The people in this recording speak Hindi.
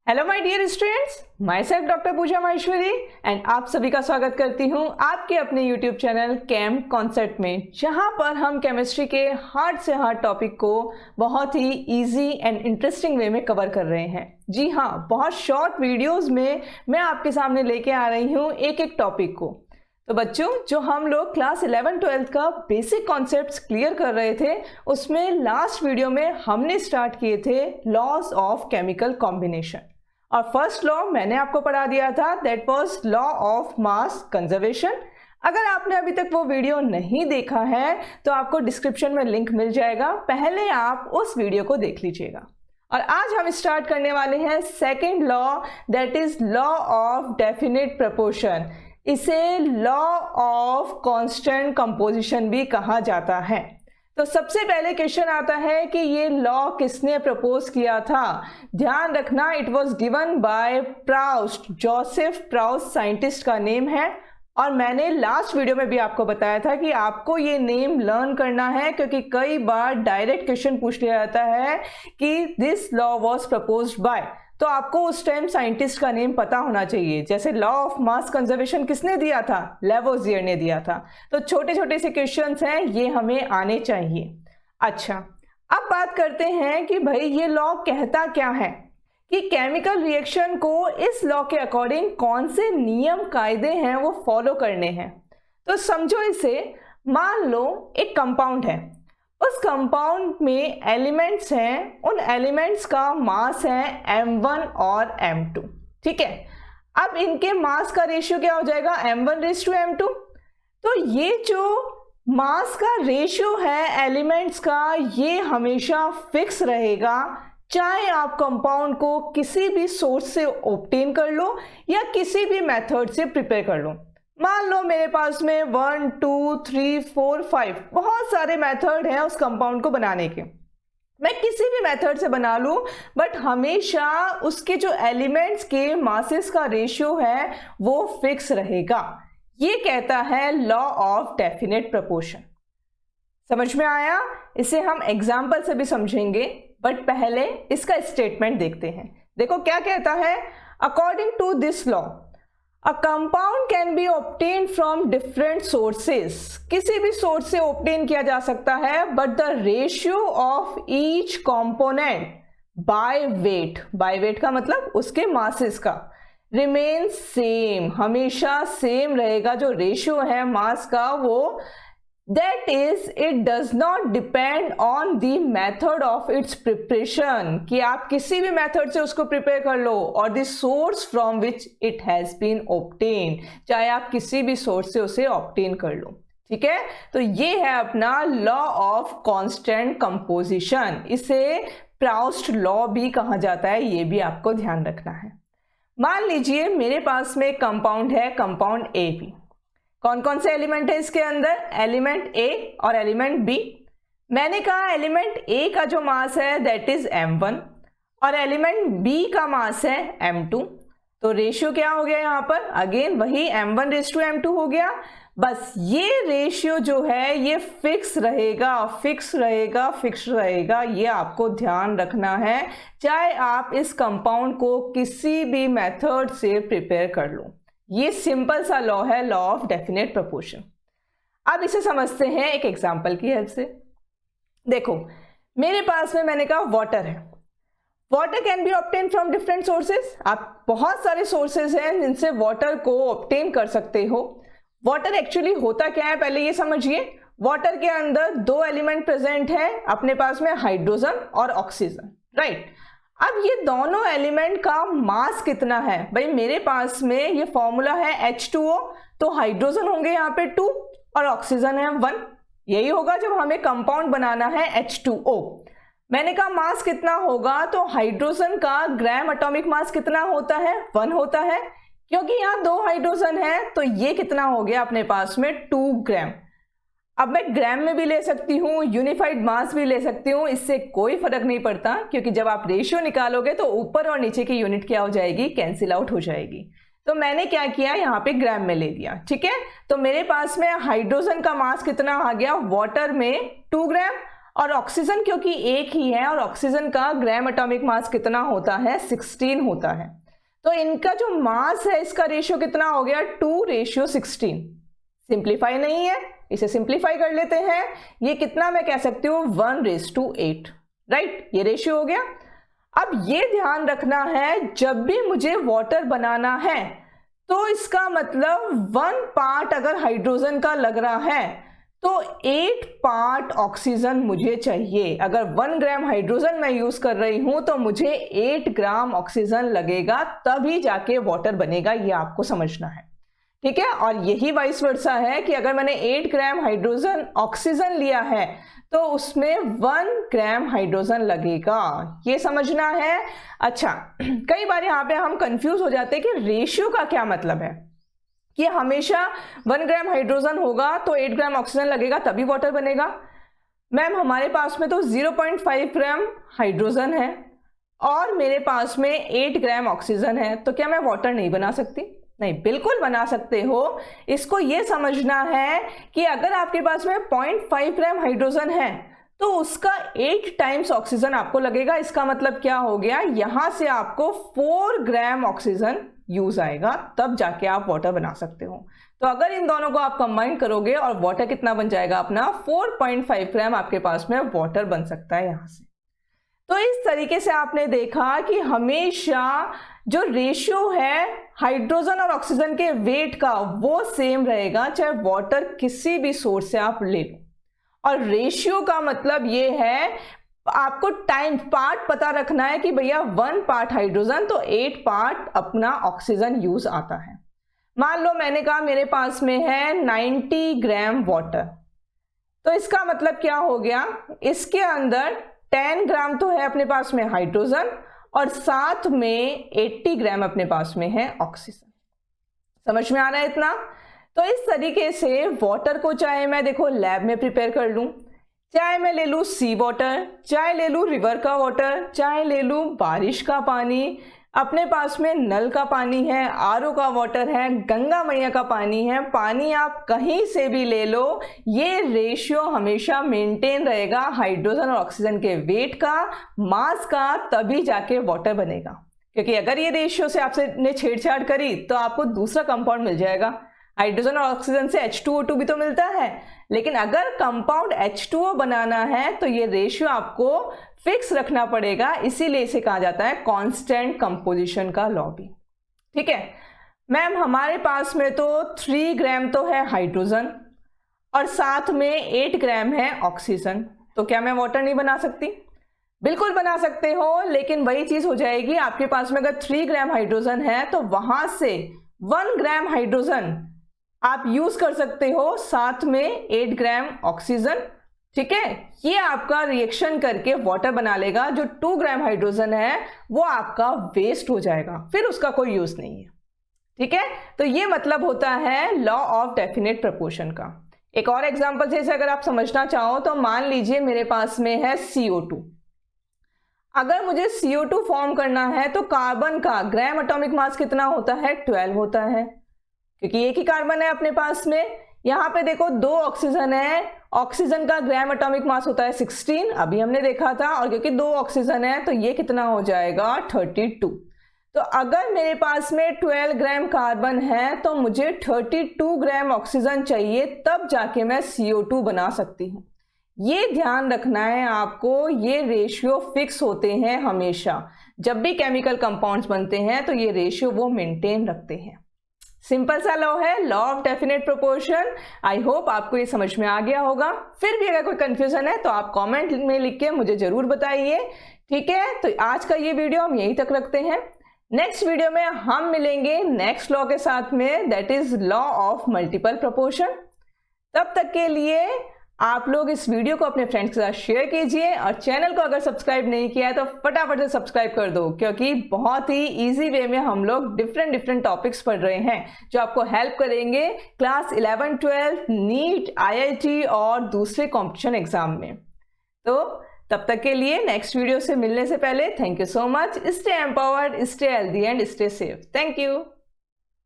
Hello my dear students, myself doctor Pooja Maheshwari and आप सभी का स्वागत करती हूं आपके अपने यूट्यूब चैनल केम कॉन्सेप्ट में, जहां पर हम केमिस्ट्री के हार्ड से हार्ड टॉपिक को बहुत ही इजी एंड इंटरेस्टिंग वे में कवर कर रहे हैं। जी हाँ, बहुत शॉर्ट वीडियोस में मैं आपके सामने लेके आ रही हूँ एक एक टॉपिक को। तो बच्चों, जो हम लोग क्लास 11-12 का बेसिक कॉन्सेप्ट्स क्लियर कर रहे थे, उसमें लास्ट वीडियो में हमने स्टार्ट किए थे लॉज ऑफ केमिकल कॉम्बिनेशन। और फर्स्ट लॉ मैंने आपको पढ़ा दिया था, that was law of mass conservation. अगर आपने अभी तक वो वीडियो नहीं देखा है तो आपको डिस्क्रिप्शन में लिंक मिल जाएगा, पहले आप उस वीडियो को देख लीजिएगा। और आज हम स्टार्ट करने वाले हैं second law, that is law of definite proportion. इसे लॉ ऑफ कांस्टेंट कंपोजिशन भी कहा जाता है। तो सबसे पहले क्वेश्चन आता है कि ये लॉ किसने प्रपोज किया था। ध्यान रखना, it was given by Proust, Joseph Proust scientist का नेम है। और मैंने लास्ट वीडियो में भी आपको बताया था कि आपको ये नेम लर्न करना है, क्योंकि कई बार डायरेक्ट क्वेश्चन पूछ लिया जाता है कि this law was proposed by, तो आपको उस टाइम साइंटिस्ट का नेम पता होना चाहिए। जैसे लॉ ऑफ मास कंजर्वेशन किसने दिया था, लेवोजियर ने दिया था। तो छोटे छोटे से क्वेश्चंस हैं, ये हमें आने चाहिए। अच्छा, अब बात करते हैं कि भाई ये लॉ कहता क्या है, कि केमिकल रिएक्शन को इस लॉ के अकॉर्डिंग कौन से नियम कायदे हैं वो फॉलो करने हैं। तो समझो इसे, मान लो एक कंपाउंड है, उस कंपाउंड में एलिमेंट्स हैं, उन एलिमेंट्स का मास है m1 और m2। ठीक है, अब इनके मास का रेशियो क्या हो जाएगा, m1:m2। तो ये जो मास का रेशियो है एलिमेंट्स का, ये हमेशा फिक्स रहेगा, चाहे आप कंपाउंड को किसी भी सोर्स से ऑब्टेन कर लो या किसी भी मेथड से प्रिपेयर कर लो। मान लो मेरे पास में 1, 2, 3, 4, 5 बहुत सारे मेथड हैं उस कंपाउंड को बनाने के। मैं किसी भी मेथड से बना लूं, बट हमेशा उसके जो एलिमेंट्स के मासेस का रेशियो है वो फिक्स रहेगा। ये कहता है लॉ ऑफ डेफिनेट प्रपोर्शन। समझ में आया? इसे हम एग्जाम्पल से भी समझेंगे, बट पहले इसका स्टेटमेंट देखते हैं। देखो क्या कहता है, according to this law A compound can be obtained from different sources। किसी भी सोर्स से ऑब्टेन किया जा सकता है, but the ratio of each component by weight, by weight का मतलब उसके masses का, remains same, हमेशा सेम रहेगा। जो रेशियो है मास का वो, that is it does not depend on the method of its preparation, कि आप किसी भी मेथड से उसको प्रिपेयर कर लो, और the source from which it has been obtained, चाहे आप किसी भी सोर्स से उसे ऑब्टेन कर लो। ठीक है, तो ये है अपना लॉ ऑफ कांस्टेंट कंपोजिशन। इसे प्राउस्ट लॉ भी कहा जाता है, ये भी आपको ध्यान रखना है। मान लीजिए मेरे पास में कंपाउंड है, कंपाउंड ए बी। कौन कौन से एलिमेंट है इसके अंदर, एलिमेंट ए और एलिमेंट बी। मैंने कहा एलिमेंट ए का जो मास है दैट इज m1 और एलिमेंट बी का मास है m2। तो रेशियो क्या हो गया यहाँ पर, अगेन वही m1:m2 हो गया। बस ये रेशियो जो है ये फिक्स रहेगा, फिक्स रहेगा, फिक्स रहेगा। ये आपको ध्यान रखना है, चाहे आप इस कंपाउंड को किसी भी मेथड से प्रिपेयर कर लो। ये सिंपल सा लॉ है, लॉ ऑफ डेफिनेट प्रपोर्शन। अब इसे समझते हैं एक एग्जांपल की हेल्प से। देखो मेरे पास में मैंने कहा वाटर है। Water can be obtain from different sources. आप बहुत सारे सोर्सेज हैं जिनसे वाटर को ऑब्टेन कर सकते हो। वाटर एक्चुअली होता क्या है, पहले ये समझिए। वाटर के अंदर दो एलिमेंट प्रेजेंट है अपने पास में, हाइड्रोजन और ऑक्सीजन, राइट। अब ये दोनों एलिमेंट का मास कितना है, भाई मेरे पास में ये फॉर्मूला है H2O, तो हाइड्रोजन होंगे यहाँ पे 2 और ऑक्सीजन है 1। यही होगा जब हमें कंपाउंड बनाना है H2O। मैंने कहा मास कितना होगा, तो हाइड्रोजन का ग्राम एटॉमिक मास कितना होता है, 1 होता है। क्योंकि यहाँ 2 हाइड्रोजन है तो ये कितना हो गया अपने पास में 2 ग्राम। अब मैं ग्राम में भी ले सकती हूँ, यूनिफाइड मास भी ले सकती हूँ, इससे कोई फर्क नहीं पड़ता, क्योंकि जब आप रेशियो निकालोगे तो ऊपर और नीचे की यूनिट क्या हो जाएगी, कैंसिल आउट हो जाएगी। तो मैंने क्या किया, यहाँ पे ग्राम में ले दिया। ठीक है, तो मेरे पास में हाइड्रोजन का मास कितना आ गया, वाटर में 2 ग्राम, और ऑक्सीजन क्योंकि एक ही है और ऑक्सीजन का ग्राम एटॉमिक मास कितना होता है, 16 होता है, तो इनका जो मास है इसका रेशियो कितना हो गया, 2:16। सिंप्लीफाई नहीं है, इसे सिंप्लीफाई कर लेते हैं, ये कितना मैं कह सकती हूँ 1:8, राइट, ये रेशियो हो गया। अब ये ध्यान रखना है जब भी मुझे वाटर बनाना है तो इसका मतलब 1 पार्ट अगर हाइड्रोजन का लग रहा है तो 8 पार्ट ऑक्सीजन मुझे चाहिए। अगर 1 ग्राम हाइड्रोजन मैं यूज कर रही हूं तो मुझे 8 ग्राम ऑक्सीजन लगेगा, तभी जाके वाटर बनेगा, ये आपको समझना है, ठीक है। और यही वाइस वर्सा है कि अगर मैंने 8 ग्राम हाइड्रोजन ऑक्सीजन लिया है तो उसमें 1 ग्राम हाइड्रोजन लगेगा, ये समझना है। अच्छा, कई बार यहाँ पे हम कंफ्यूज हो जाते हैं कि रेशियो का क्या मतलब है, कि हमेशा 1 ग्राम हाइड्रोजन होगा तो 8 ग्राम ऑक्सीजन लगेगा तभी वाटर बनेगा। मैम हमारे पास में तो 0.5 ग्राम हाइड्रोजन है और मेरे पास में 8 ग्राम ऑक्सीजन है, तो क्या मैं वाटर नहीं बना सकती? नहीं, बिल्कुल बना सकते हो। इसको ये समझना है कि अगर आपके पास में 0.5 ग्राम हाइड्रोजन है तो उसका 8 टाइम्स ऑक्सीजन आपको लगेगा। इसका मतलब क्या हो गया, यहां से आपको 4 ग्राम ऑक्सीजन यूज आएगा, तब जाके आप वाटर बना सकते हो। तो अगर इन दोनों को आप कंबाइन करोगे और वाटर कितना बन जाएगा अपना, 4.5 ग्राम आपके पास में वाटर बन सकता है यहां से। तो इस तरीके से आपने देखा कि हमेशा जो रेशियो है हाइड्रोजन और ऑक्सीजन के वेट का वो सेम रहेगा, चाहे वाटर किसी भी सोर्स से आप ले लो। और रेशियो का मतलब ये है, आपको टाइम पार्ट पता रखना है कि भैया 1 पार्ट हाइड्रोजन तो 8 पार्ट अपना ऑक्सीजन यूज आता है। मान लो मैंने कहा मेरे पास में है 90 ग्राम वाटर, तो इसका मतलब क्या हो गया, इसके अंदर 10 ग्राम तो है अपने पास में हाइड्रोजन और साथ में 80 ग्राम अपने पास में है ऑक्सीजन। समझ में आ रहा है इतना? तो इस तरीके से वाटर को चाहे मैं देखो लैब में प्रिपेयर कर लूं, चाहे मैं ले लूं सी वाटर, चाहे ले लूं रिवर का वाटर, चाहे ले लूं बारिश का पानी, अपने पास में नल का पानी है, आरओ का वाटर है, गंगा मैया का पानी है, पानी आप कहीं से भी ले लो, ये रेशियो हमेशा मेंटेन रहेगा हाइड्रोजन और ऑक्सीजन के वेट का, मास का, तभी जाके वाटर बनेगा। क्योंकि अगर ये रेशियो से आपसे ने छेड़छाड़ करी तो आपको दूसरा कंपाउंड मिल जाएगा। हाइड्रोजन और ऑक्सीजन से H2O2 भी तो मिलता है, लेकिन अगर कंपाउंड H2O बनाना है तो ये रेशियो आपको फिक्स रखना पड़ेगा, इसीलिए इसे कहा जाता है कांस्टेंट कंपोजिशन का लॉ भी, ठीक है। मैम हमारे पास में तो 3 ग्राम तो है हाइड्रोजन और साथ में 8 ग्राम है ऑक्सीजन, तो क्या मैं वाटर नहीं बना सकती? बिल्कुल बना सकते हो, लेकिन वही चीज हो जाएगी, आपके पास में अगर 3 ग्राम हाइड्रोजन है तो वहां से 1 ग्राम हाइड्रोजन आप यूज कर सकते हो, साथ में 8 ग्राम ऑक्सीजन, ठीक है। ये आपका रिएक्शन करके वाटर बना लेगा। जो 2 ग्राम हाइड्रोजन है वो आपका वेस्ट हो जाएगा, फिर उसका कोई यूज नहीं है, ठीक है। तो ये मतलब होता है लॉ ऑफ डेफिनेट प्रोपोर्शन का। एक और एग्जांपल से अगर आप समझना चाहो तो मान लीजिए मेरे पास में है CO2। अगर मुझे CO2 फॉर्म करना है तो कार्बन का ग्राम एटॉमिक मास कितना होता है, 12 होता है, क्योंकि एक ही कार्बन है अपने पास में। यहाँ पे देखो 2 ऑक्सीजन है, ऑक्सीजन का ग्राम एटॉमिक मास होता है 16, अभी हमने देखा था, और क्योंकि 2 ऑक्सीजन है तो ये कितना हो जाएगा 32। तो अगर मेरे पास में 12 ग्राम कार्बन है तो मुझे 32 ग्राम ऑक्सीजन चाहिए, तब जाके मैं CO2 बना सकती हूँ। ये ध्यान रखना है आपको, ये रेशियो फिक्स होते हैं हमेशा, जब भी केमिकल कंपाउंड्स बनते हैं तो ये रेशियो वो मेंटेन रखते हैं। सिंपल सा लॉ है, law of definite proportion. I hope आपको ये समझ में आ गया होगा। फिर भी अगर कोई कंफ्यूजन है तो आप कमेंट में लिख के मुझे जरूर बताइए, ठीक है। तो आज का ये वीडियो हम यहीं तक रखते हैं। नेक्स्ट वीडियो में हम मिलेंगे नेक्स्ट लॉ के साथ में, that is law of multiple proportion. तब तक के लिए आप लोग इस वीडियो को अपने फ्रेंड्स के साथ शेयर कीजिए, और चैनल को अगर सब्सक्राइब नहीं किया है तो फटाफट से सब्सक्राइब कर दो, क्योंकि बहुत ही इजी वे में हम लोग डिफरेंट टॉपिक्स पढ़ रहे हैं जो आपको हेल्प करेंगे क्लास 11, 12, नीट, IIT और दूसरे कॉम्पिटिशन एग्जाम में। तो तब तक के लिए नेक्स्ट वीडियो से मिलने से पहले thank you so much. Stay empowered, stay healthy and stay safe. Thank you.